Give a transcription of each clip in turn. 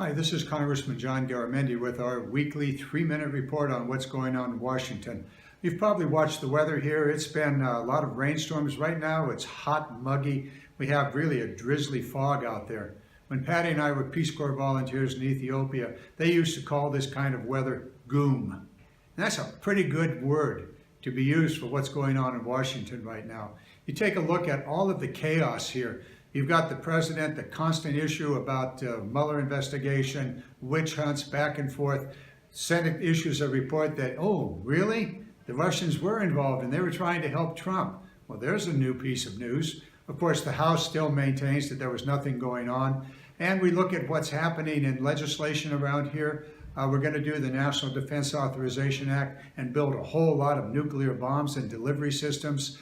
Hi, this is Congressman John Garamendi with our weekly 3-minute report on what's going on in Washington. You've probably watched the weather here. It's been a lot of rainstorms right now. It's hot, muggy. We have really a drizzly fog out there. When Patty and I were Peace Corps volunteers in Ethiopia, they used to call this kind of weather goom. And that's a pretty good word to be used for what's going on in Washington right now. You take a look at all of the chaos here. You've got the president, the constant issue about Mueller investigation, witch hunts back and forth. Senate issues a report that, oh, really? The Russians were involved and they were trying to help Trump. Well, there's a new piece of news. Of course, the House still maintains that there was nothing going on. And we look at what's happening in legislation around here. We're going to do the National Defense Authorization Act and build a whole lot of nuclear bombs and delivery systems.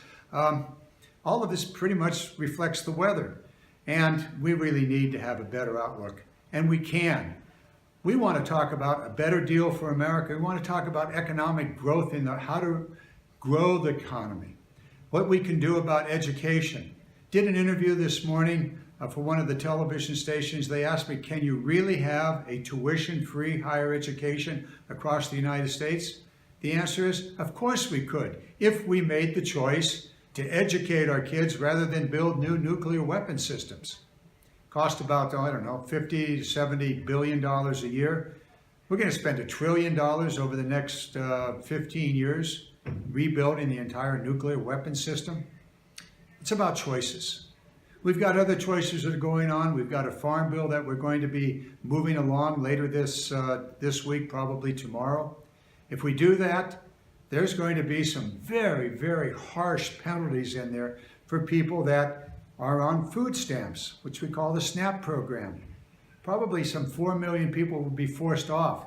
All of this pretty much reflects the weather, and we really need to have a better outlook, and we can. We want to talk about a better deal for America. We want to talk about economic growth and how to grow the economy, what we can do about education. Did an interview this morning for one of the television stations. They asked me, can you really have a tuition-free higher education across the United States? The answer is, of course we could, if we made the choice to educate our kids rather than build new nuclear weapon systems. Cost about, I don't know, $50 to $70 billion a year. We're going to spend $1 trillion over the next 15 years rebuilding the entire nuclear weapon system. It's about choices. We've got other choices that are going on. We've got a farm bill that we're going to be moving along later this week, probably tomorrow. If we do that, there's going to be some very, very harsh penalties in there for people that are on food stamps, which we call the SNAP program. Probably some 4 million people will be forced off.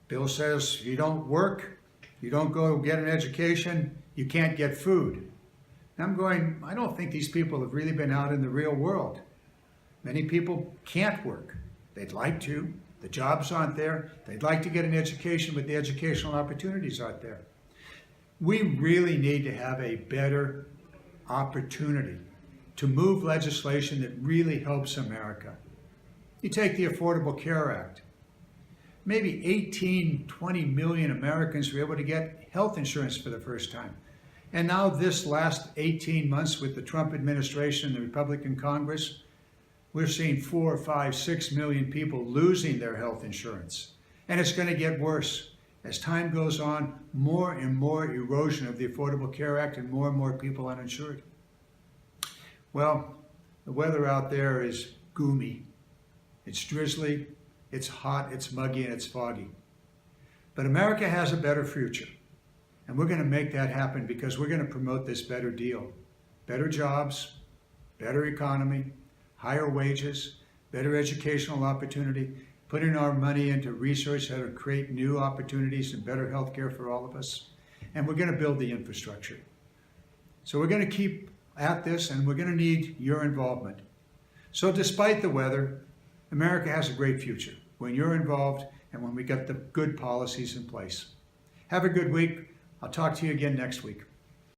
Bill says you don't work, you don't go get an education, you can't get food. And I'm going, I don't think these people have really been out in the real world. Many people can't work. They'd like to. The jobs aren't there. They'd like to get an education, but the educational opportunities aren't there. We really need to have a better opportunity to move legislation that really helps America. You take the Affordable Care Act. Maybe 18, 20 million Americans were able to get health insurance for the first time. And now this last 18 months with the Trump administration and the Republican Congress, we're seeing 4, 5, 6 million people losing their health insurance. And it's going to get worse. As time goes on, more and more erosion of the Affordable Care Act and more people uninsured. Well, the weather out there is gloomy. It's drizzly, it's hot, it's muggy, and it's foggy. But America has a better future. And we're going to make that happen because we're going to promote this better deal. Better jobs, better economy, higher wages, better educational opportunity, putting our money into research that will create new opportunities and better health care for all of us. And we're going to build the infrastructure. So we're going to keep at this, and we're going to need your involvement. So despite the weather, America has a great future when you're involved and when we get the good policies in place. Have a good week. I'll talk to you again next week.